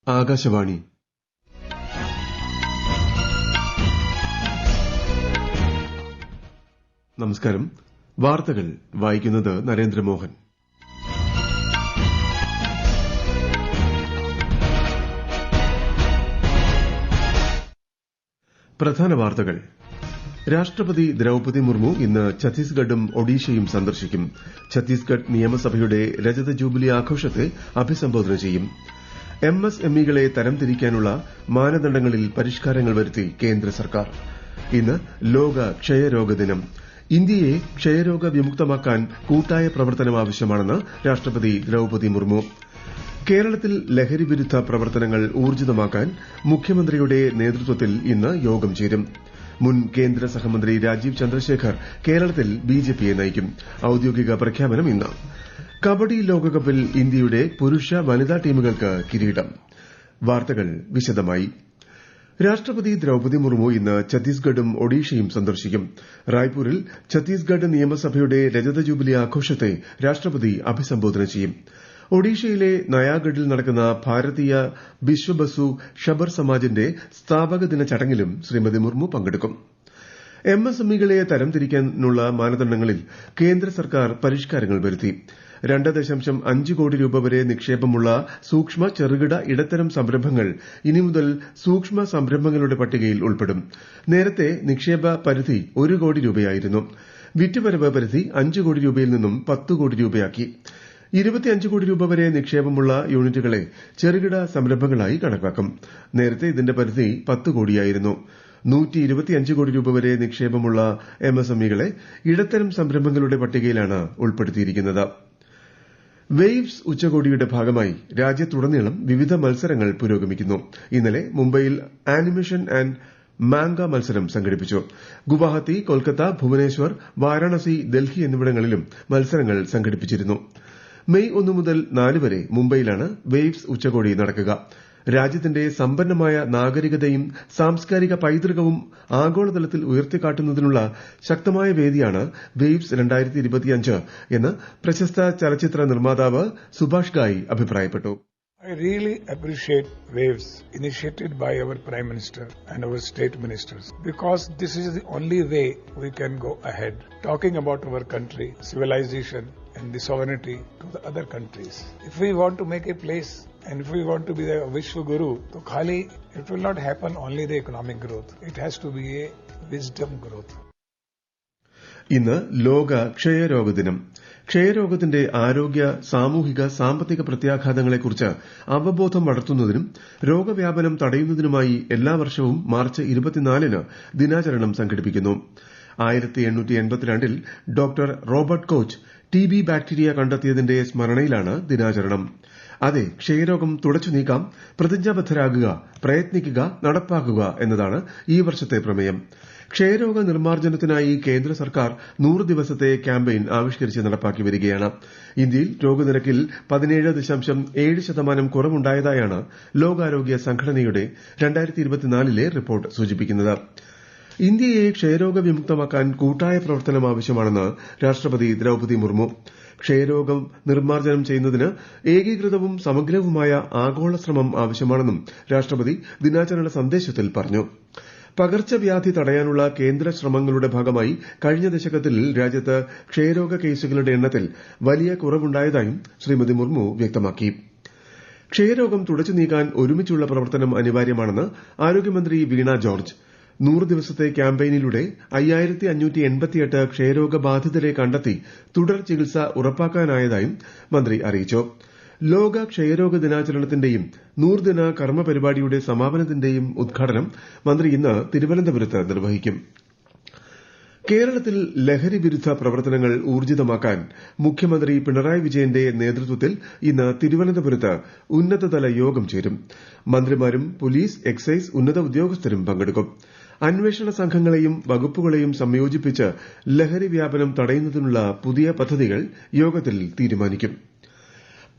ആകാശവാണി. നമസ്കാരം. വാർത്തകൾ വായിക്കുന്നത് നരേന്ദ്രമോഹൻ. പ്രധാന വാർത്തകൾ. രാഷ്ട്രപതി ദ്രൌപദി മുർമു ഇന്ന് ഛത്തീസ്ഗഡും ഒഡീഷയും സന്ദർശിക്കും. ഛത്തീസ്ഗഡ് നിയമസഭയുടെ രജത ജൂബിലി ആഘോഷത്തെ അഭിസംബോധന ചെയ്യും. MSMEകളെ തരംതിരിക്കാനുള്ള മാനദണ്ഡങ്ങളിൽ പരിഷ്കാരങ്ങൾ വരുത്തി കേന്ദ്ര സർക്കാർ. ഇന്ന് ലോക ക്ഷയരോഗ ദിനം. ഇന്ത്യയെ ക്ഷയരോഗ വിമുക്തമാക്കാൻ കൂട്ടായ പ്രവർത്തനം ആവശ്യമാണെന്ന് രാഷ്ട്രപതി ദ്രൌപദി മുർമു. കേരളത്തിൽ ലഹരി വിരുദ്ധ പ്രവർത്തനങ്ങൾ ഊർജിതമാക്കാൻ മുഖ്യമന്ത്രിയുടെ നേതൃത്വത്തിൽ ഇന്ന് യോഗം ചേരും. മുൻ കേന്ദ്ര സഹമന്ത്രി രാജീവ് ചന്ദ്രശേഖർ കേരളത്തിൽ ബിജെപിയെ നയിക്കും. ഔദ്യോഗിക പ്രഖ്യാപനം ഇന്ന്. കബഡി ലോകകപ്പിൽ ഇന്ത്യയുടെ പുരുഷ വനിതാ ടീമുകൾക്ക് കിരീടം. വാർത്തകൾ വിശദമായി. രാഷ്ട്രപതി ദ്രൌപദി മുർമു ഇന്ന് ഛത്തീസ്ഗഡും ഒഡീഷയും സന്ദർശിക്കും. റായ്പൂരിൽ ഛത്തീസ്ഗഡ് നിയമസഭയുടെ രജത ജൂബിലി ആഘോഷത്തെ രാഷ്ട്രപതി അഭിസംബോധന ചെയ്യും. ഒഡീഷയിലെ നയാഗഡിൽ നടക്കുന്ന ഭാരതീയ ബിശ്വബസു ഷബർ സമാജിന്റെ സ്ഥാപക ദിന ചടങ്ങിലും ശ്രീമതി മുർമു പങ്കെടുക്കും. MSMEകളെ തരംതിരിക്കാനുള്ള മാനദണ്ഡങ്ങളിൽ കേന്ദ്ര സർക്കാർ പരിഷ്കാരങ്ങൾ വരുത്തി. 2.5 കോടി രൂപ വരെ നിക്ഷേപമുള്ള സൂക്ഷ്മ ചെറുകിട ഇടത്തരം സംരംഭങ്ങൾ ഇനി മുതൽ സൂക്ഷ്മ സംരംഭങ്ങളുടെ പട്ടികയിൽ ഉൾപ്പെടും. നേരത്തെ നിക്ഷേപ പരിധി 1 കോടി രൂപയായിരുന്നു. വിറ്റുവരവ് പരിധി 5 കോടി രൂപയിൽ നിന്നും 10 കോടി രൂപയാക്കി. 25 കോടി രൂപ വരെ നിക്ഷേപമുള്ള യൂണിറ്റുകളെ ചെറുകിട സംരംഭങ്ങളായി കണക്കാക്കും. നേരത്തെ ഇതിന്റെ പരിധി 10 കോടിയായിരുന്നു. 125 കോടി രൂപ വരെ നിക്ഷേപമുള്ള MSMEകളെ ഇടത്തരം സംരംഭങ്ങളുടെ പട്ടികയിലാണ് ഉൾപ്പെടുത്തിയിരിക്കുന്നത്. വേവ്സ് ഉച്ചകോടിയുടെ ഭാഗമായി രാജ്യത്തുടനീളം വിവിധ മത്സരങ്ങൾ പുരോഗമിക്കുന്നു. ഇന്നലെ മുംബൈയിൽ ആനിമേഷൻ ആൻഡ് മാംഗ മത്സരം സംഘടിപ്പിച്ചു. ഗുവാഹത്തി, കൊൽക്കത്ത, ഭുവനേശ്വർ, വാരാണസി, ഡൽഹി എന്നിവിടങ്ങളിലും മത്സരങ്ങൾ സംഘടിപ്പിച്ചിരുന്നു. മെയ് 1 മുതൽ 4 വരെ മുംബൈയിലാണ് വേവ്സ് ഉച്ചകോടി നടക്കുക. രാജ്യത്തിന്റെ സമ്പന്നമായ നാഗരികതയും സാംസ്കാരിക പൈതൃകവും ആഗോളതലത്തിൽ ഉയർത്തിക്കാട്ടുന്നതിനുള്ള ശക്തമായ വേദിയാണ് വേവ്സ് 2025 എന്ന് പ്രശസ്ത ചലച്ചിത്ര നിർമ്മാതാവ് സുഭാഷ് ഗായ് അഭിപ്രായപ്പെട്ടു. I really appreciate WAVES initiated by our Prime Minister and our state ministers because this is the only way we can go ahead talking about our country, civilization and the sovereignty to the other countries. If we want to make a place and if we want to be the Vishwa Guru, so khali it will not happen only the economic growth. It has to be a wisdom growth. ഇന്ന് ലോക ക്ഷയരോഗ ദിനം. ക്ഷയരോഗത്തിന്റെ ആരോഗ്യ, സാമൂഹിക, സാമ്പത്തിക പ്രത്യാഘാതങ്ങളെക്കുറിച്ച് അവബോധം വളർത്തുന്നതിനും രോഗവ്യാപനം തടയുന്നതിനുമായി എല്ലാ വർഷവും മാർച്ച് 24-ന് ദിനാചരണം സംഘടിപ്പിക്കുന്നു. 1882-ൽ doctor Robert Koch TB bacteria കണ്ടെത്തിയതിന്റെ സ്മരണയിലാണ് ദിനാചരണം. അതെ, ക്ഷയരോഗം തുടച്ചു നീക്കാം, പ്രതിജ്ഞാബദ്ധരാകുക, പ്രയത്നിക്കുക, നടപ്പാക്കുക എന്നതാണ് ഈ വർഷത്തെ പ്രമേയം. ക്ഷയരോഗ നിർമ്മാർജ്ജനത്തിനായി കേന്ദ്ര സർക്കാർ 100 ദിവസത്തെ ക്യാമ്പയിൻ ആവിഷ്കരിച്ച് നടപ്പാക്കി വരികയാണ്. ഇന്ത്യയിൽ രോഗനിരക്കിൽ 17.7% കുറവുണ്ടായതായാണ് ലോകാരോഗ്യ സംഘടനയുടെ 2024-ലെ റിപ്പോർട്ട് സൂചിപ്പിക്കുന്നത്. ഇന്ത്യയെ ക്ഷയരോഗ വിമുക്തമാക്കാൻ കൂട്ടായ പ്രവർത്തനം ആവശ്യമാണെന്ന് രാഷ്ട്രപതി ദ്രൌപദി മുർമു. ക്ഷയരോഗം നിർമ്മാർജ്ജനം ചെയ്യുന്നതിന് ഏകീകൃതവും സമഗ്രവുമായ ആഗോള ശ്രമം ആവശ്യമാണെന്നും രാഷ്ട്രപതി ദിനാചരണ സന്ദേശത്തിൽ പറഞ്ഞു. പകർച്ചവ്യാധി തടയാനുള്ള കേന്ദ്ര ശ്രമങ്ങളുടെ ഭാഗമായി കഴിഞ്ഞ ദശകത്തിൽ രാജ്യത്ത് ക്ഷയരോഗ കേസുകളുടെ എണ്ണത്തിൽ വലിയ കുറവുണ്ടായതായും ശ്രീമതി മുർമു വ്യക്തമാക്കി. ക്ഷയരോഗം തുടച്ചു നീക്കാൻ ഒരുമിച്ചുള്ള പ്രവർത്തനം അനിവാര്യമാണെന്ന് ആരോഗ്യമന്ത്രി വീണ ജോർജ്. 100 ദിവസത്തെ ക്യാമ്പയിനിലൂടെ 5588 ക്ഷയരോഗ ബാധിതരെ കണ്ടെത്തി തുടർ ചികിത്സ ഉറപ്പാക്കാനായതായും മന്ത്രി അറിയിച്ചു. ലോക ക്ഷയരോഗ ദിനാചരണത്തിന്റെയും 100 ദിന കർമ്മ പരിപാടിയുടെ സമാപനത്തിന്റെയും ഉദ്ഘാടനം മന്ത്രി ഇന്ന് തിരുവനന്തപുരത്ത് നിർവഹിക്കും. കേരളത്തിൽ ലഹരി വിരുദ്ധ പ്രവർത്തനങ്ങൾ ഊർജിതമാക്കാൻ മുഖ്യമന്ത്രി പിണറായി വിജയന്റെ നേതൃത്വത്തിൽ ഇന്ന് തിരുവനന്തപുരത്ത് ഉന്നതതല യോഗം ചേരും. മന്ത്രിമാരും പോലീസ്, എക്സൈസ് ഉന്നത ഉദ്യോഗസ്ഥരും പങ്കെടുക്കും. അന്വേഷണ സംഘങ്ങളെയും വകുപ്പുകളെയും സംയോജിപ്പിച്ച് ലഹരി വ്യാപനം തടയുന്നതിനുള്ള പുതിയ പദ്ധതികൾ യോഗത്തിൽ തീരുമാനിക്കും.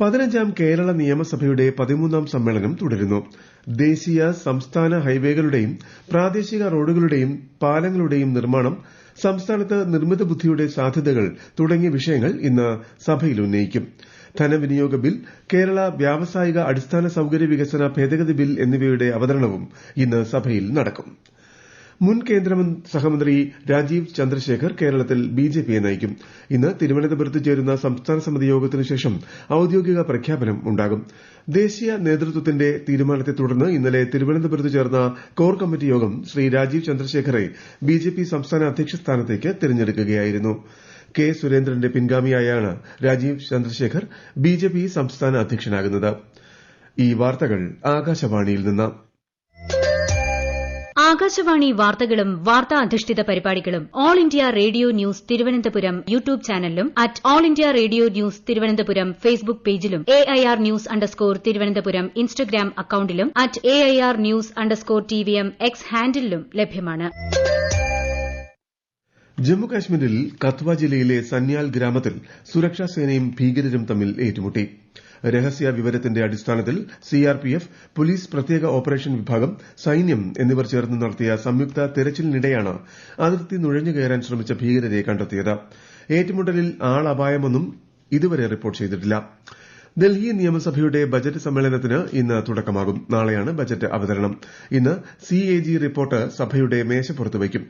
15ാം കേരള നിയമസഭയുടെ 13ാം സമ്മേളനം തുടരുന്നു. ദേശീയ, സംസ്ഥാന ഹൈവേകളുടെയും പ്രാദേശിക റോഡുകളുടെയും പാലങ്ങളുടെയും നിർമ്മാണം, സംസ്ഥാനത്ത് നിർമ്മിത ബുദ്ധിയുടെ സാധ്യതകൾ തുടങ്ങിയ വിഷയങ്ങൾ ഇന്ന് സഭയിൽ ഉന്നയിക്കും. ധനവിനിയോഗ ബിൽ, കേരള വ്യാവസായിക അടിസ്ഥാന സൌകര്യ വികസന ഭേദഗതി ബിൽ എന്നിവയുടെ അവതരണവും ഇന്ന് സഭയിൽ നടക്കും. മുൻ കേന്ദ്ര സഹമന്ത്രി രാജീവ് ചന്ദ്രശേഖർ കേരളത്തിൽ ബിജെപിയെ നയിക്കും. ഇന്ന് തിരുവനന്തപുരത്ത് ചേരുന്ന സംസ്ഥാന സമിതി യോഗത്തിനു ശേഷം ഔദ്യോഗിക പ്രഖ്യാപനം ഉണ്ടാകും. ദേശീയ നേതൃത്വത്തിന്റെ തീരുമാനത്തെ തുടർന്ന് ഇന്നലെ തിരുവനന്തപുരത്ത് ചേർന്ന കോർ കമ്മിറ്റി യോഗം ശ്രീ രാജീവ് ചന്ദ്രശേഖറെ ബിജെപി സംസ്ഥാന അധ്യക്ഷ സ്ഥാനത്തേക്ക് തെരഞ്ഞെടുക്കുകയായിരുന്നു. കെ സുരേന്ദ്രന്റെ പിൻഗാമിയായാണ് രാജീവ് ചന്ദ്രശേഖർ ബിജെപി സംസ്ഥാന അധ്യക്ഷനാകുന്നത്. ഈ വാർത്തകൾ ആകാശവാണിയിൽ നിന്ന്. ആകാശവാണി വാർത്തകളും വാർത്താ അധിഷ്ഠിത പരിപാടികളും All India Radio news Thiruvananthapuram YouTube ചാനലിലും at All India Radio news Thiruvananthapuram Facebook പേജിലും AIR ന്യൂസ് _ ഇൻസ്റ്റഗ്രാം അക്കൌണ്ടിലും at AIR news _ TVM X ഹാൻഡിലും ലഭ്യമാണ്. ജമ്മുകാശ്മീരിൽ കത്വ ജില്ലയിലെ സന്യാൽ ഗ്രാമത്തിൽ സുരക്ഷാസേനയും ഭീകരരും തമ്മിൽ ഏറ്റുമുട്ടി. രഹസ്യ വിവരത്തിന്റെ അടിസ്ഥാനത്തിൽ CRPF, പോലീസ് പ്രത്യേക ഓപ്പറേഷൻ വിഭാഗം, സൈന്യം എന്നിവർ ചേർന്ന് നടത്തിയ സംയുക്ത തെരച്ചിലിനിടെയാണ് അതിർത്തി നുഴഞ്ഞു കയറാൻ ശ്രമിച്ച ഭീകരരെ കണ്ടെത്തിയത്. ഏറ്റുമുട്ടലിൽ ആളപായമൊന്നും ഇതുവരെ റിപ്പോർട്ട് ചെയ്തിട്ടില്ല. ഡൽഹി നിയമസഭയുടെ ബജറ്റ് സമ്മേളനത്തിന് ഇന്ന് തുടക്കമാകും. നാളെയാണ് ബജറ്റ് അവതരണം. ഇന്ന് CAG റിപ്പോർട്ട് സഭയുടെ മേശപ്പുറത്ത് വയ്ക്കും.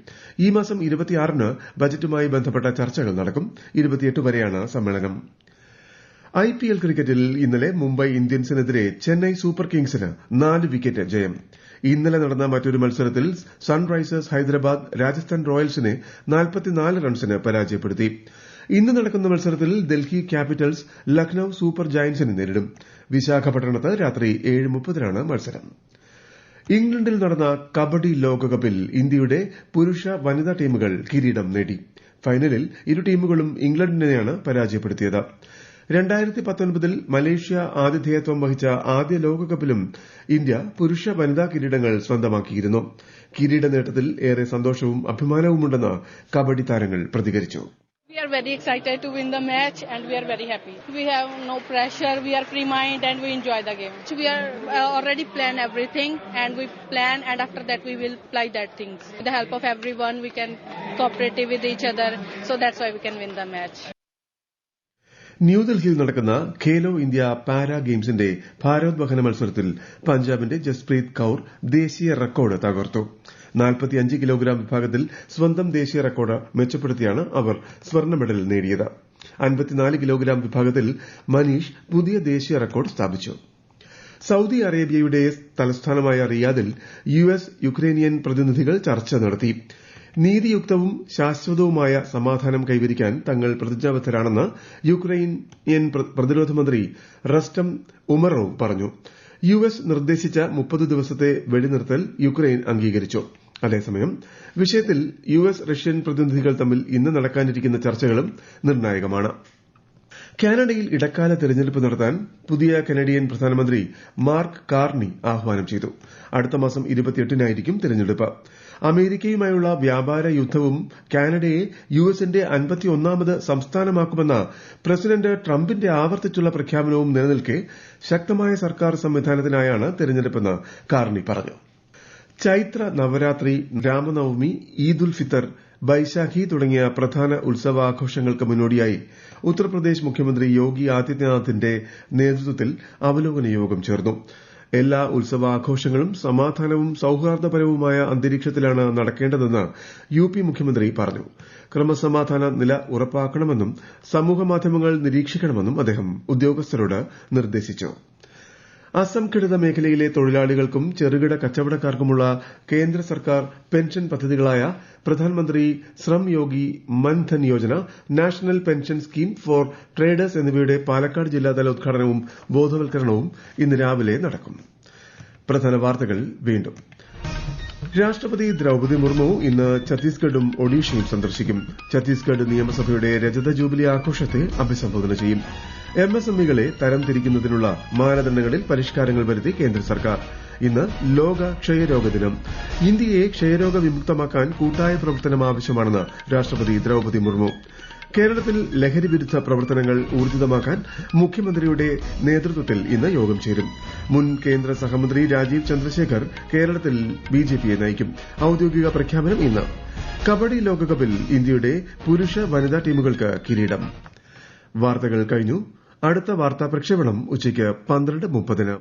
ഈ മാസം 26-ന് ബജറ്റുമായി ബന്ധപ്പെട്ട ചർച്ചകൾ നടക്കും. 28 വരെയാണ് സമ്മേളനം. IPL ക്രിക്കറ്റിൽ ഇന്നലെ മുംബൈ ഇന്ത്യൻസിനെതിരെ ചെന്നൈ സൂപ്പർ കിങ്സിന് 4 വിക്കറ്റ് ജയം. ഇന്നലെ നടന്ന മറ്റൊരു മത്സരത്തിൽ സൺറൈസേഴ്സ് ഹൈദരാബാദ് രാജസ്ഥാൻ റോയൽസിനെ 44 റൺസിന് പരാജയപ്പെടുത്തി. ഇന്ന് നടക്കുന്ന മത്സരത്തിൽ ഡൽഹി ക്യാപിറ്റൽസ് ലക്നൌ സൂപ്പർ ജയന്റ്സിനെ നേരിടും. വിശാഖപട്ടണത്ത് രാത്രി 7:30-നാണ് മത്സരം. ഇംഗ്ലണ്ടിൽ നടന്ന കബഡി ലോകകപ്പിൽ ഇന്ത്യയുടെ പുരുഷ വനിതാ ടീമുകൾ കിരീടം നേടി. ഫൈനലിൽ ഇരു ടീമുകളും ഇംഗ്ലണ്ടിനെയാണ് പരാജയപ്പെടുത്തിയത്. 2019-ൽ മലേഷ്യ ആതിഥേയത്വം വഹിച്ച ആദ്യ ലോകകപ്പിലും ഇന്ത്യ പുരുഷ വനിതാ കിരീടങ്ങൾ സ്വന്തമാക്കിയിരുന്നു. കിരീട നേട്ടത്തിൽ ഏറെ സന്തോഷവും അഭിമാനവുമുണ്ടെന്ന് കബഡി താരങ്ങൾ പ്രതികരിച്ചു. We are very excited to win the match and we are very happy. We have no pressure, we are free mind and we enjoy the game. So we are already plan everything and we plan and after that we will apply that things. With the help of everyone we can cooperate with each other, so that's why we can win the match. ന്യൂഡൽഹിയിൽ നടക്കുന്ന Khelo India para ഗെയിംസിന്റെ ഭാരോദ്വഹന മത്സരത്തിൽ പഞ്ചാബിന്റെ ജസ്പ്രീത് കൌർ ദേശീയ record തകർത്തു. 45 kilogram വിഭാഗത്തിൽ സ്വന്തം ദേശീയ record മെച്ചപ്പെടുത്തിയാണ് അവർ സ്വർണ്ണ മെഡൽ നേടിയത്. 54 കിലോഗ്രാം വിഭാഗത്തിൽ മനീഷ് പുതിയ ദേശീയ റെക്കോർഡ് സ്ഥാപിച്ചു. സൌദി അറേബ്യയുടെ തലസ്ഥാനമായ റിയാദിൽ US യുക്രൈനിയൻ പ്രതിനിധികൾ ചർച്ച നടത്തി. നീതിയുക്തവും ശാശ്വതവുമായ സമാധാനം കൈവരിക്കാൻ തങ്ങൾ പ്രതിജ്ഞാബദ്ധരാണെന്ന് യുക്രൈനിയൻ പ്രതിരോധ മന്ത്രി റസ്റ്റം ഉമറോവ് പറഞ്ഞു. US നിർദ്ദേശിച്ച 30 ദിവസത്തെ വെടിനിർത്തൽ യുക്രൈൻ അംഗീകരിച്ചു. അതേസമയം വിഷയത്തിൽ US റഷ്യൻ പ്രതിനിധികൾ തമ്മിൽ ഇന്ന് നടക്കാനിരിക്കുന്ന ചർച്ചകളും നിർണായകമാണ്. കാനഡയിൽ ഇടക്കാല തെരഞ്ഞെടുപ്പ് നടത്താൻ പുതിയ കനഡിയൻ പ്രധാനമന്ത്രി മാർക്ക് കാർണി ആഹ്വാനം ചെയ്തു. അടുത്ത മാസം 28-നായിരിക്കും തെരഞ്ഞെടുപ്പ്. അമേരിക്കയുമായുള്ള വ്യാപാര യുദ്ധവും കാനഡയെ USന്റെ 51ാമത് സംസ്ഥാനമാക്കുമെന്ന പ്രസിഡന്റ് ട്രംപിന്റെ ആവർത്തിച്ചുള്ള പ്രഖ്യാപനവും നിലനിൽക്കെ ശക്തമായ സർക്കാർ സംവിധാനത്തിനായാണ് തെരഞ്ഞെടുപ്പെന്ന് കാർണി പറഞ്ഞു. ചൈത്ര നവരാത്രി, രാമനവമി, ഈദ് ഉൽ ഫിത്തർ, ബൈശാഖി തുടങ്ങിയ പ്രധാന ഉത്സവാഘോഷങ്ങൾക്ക് മുന്നോടിയായി ഉത്തർപ്രദേശ് മുഖ്യമന്ത്രി യോഗി ആദിത്യനാഥിന്റെ നേതൃത്വത്തിൽ അവലോകന യോഗം ചേർന്നു. എല്ലാ ഉത്സവാഘോഷങ്ങളും സമാധാനവും സൌഹാർദ്ദപരവുമായ അന്തരീക്ഷത്തിലാണ് നടക്കേണ്ടതെന്ന് UP മുഖ്യമന്ത്രി പറഞ്ഞു. ക്രമസമാധാന നില ഉറപ്പാക്കണമെന്നും സമൂഹമാധ്യമങ്ങൾ നിരീക്ഷിക്കണമെന്നും അദ്ദേഹം ഉദ്യോഗസ്ഥരോട് നിർദ്ദേശിച്ചു. അസംഘടിത മേഖലയിലെ തൊഴിലാളികൾക്കും ചെറുകിട കച്ചവടക്കാർക്കുമുള്ള കേന്ദ്ര സർക്കാർ പെൻഷൻ പദ്ധതികളായ Pradhan Mantri Shram Yogi Maandhan Yojana, national pension scheme for traders എന്നിവയുടെ പാലക്കാട് ജില്ലാതല ഉദ്ഘാടനവും ബോധവൽക്കരണവും ഇന്ന് രാവിലെ നടക്കും. പ്രധാന വാർത്തകൾ വീണ്ടും. രാഷ്ട്രപതി ദ്രൌപദി മുർമു ഇന്ന് ഛത്തീസ്ഗഡും ഒഡീഷയും സന്ദർശിക്കും. ഛത്തീസ്ഗഡ് നിയമസഭയുടെ രജത ജൂബിലി ആഘോഷത്തെ അഭിസംബോധന ചെയ്യും. MSMEകളെ തരംതിരിക്കുന്നതിനുള്ള മാനദണ്ഡങ്ങളിൽ പരിഷ്കാരങ്ങൾ വരുത്തി കേന്ദ്ര സർക്കാർ. ഇന്ന് ലോക ക്ഷയരോഗ ദിനം. ഇന്ത്യയെ ക്ഷയരോഗ വിമുക്തമാക്കാൻ കൂട്ടായ പ്രവർത്തനം ആവശ്യമാണെന്ന് രാഷ്ട്രപതി ദ്രൌപദി മുർമു. കേരളത്തിൽ ലഹരി വിരുദ്ധ പ്രവർത്തനങ്ങൾ ഊർജിതമാക്കാൻ മുഖ്യമന്ത്രിയുടെ നേതൃത്വത്തിൽ ഇന്ന് യോഗം ചേരും. മുൻ കേന്ദ്ര സഹമന്ത്രി രാജീവ് ചന്ദ്രശേഖർ കേരളത്തിൽ ബിജെപിയെ നയിക്കും. ഔദ്യോഗിക പ്രഖ്യാപനം ഇന്ന്. കബഡി ലോകകപ്പിൽ ഇന്ത്യയുടെ പുരുഷ വനിതാ ടീമുകൾക്ക് കിരീടം. വാർത്തകൾ കഴിഞ്ഞു. അടുത്ത വാർത്താ പ്രക്ഷേപണം ഉച്ചയ്ക്ക് 12:30.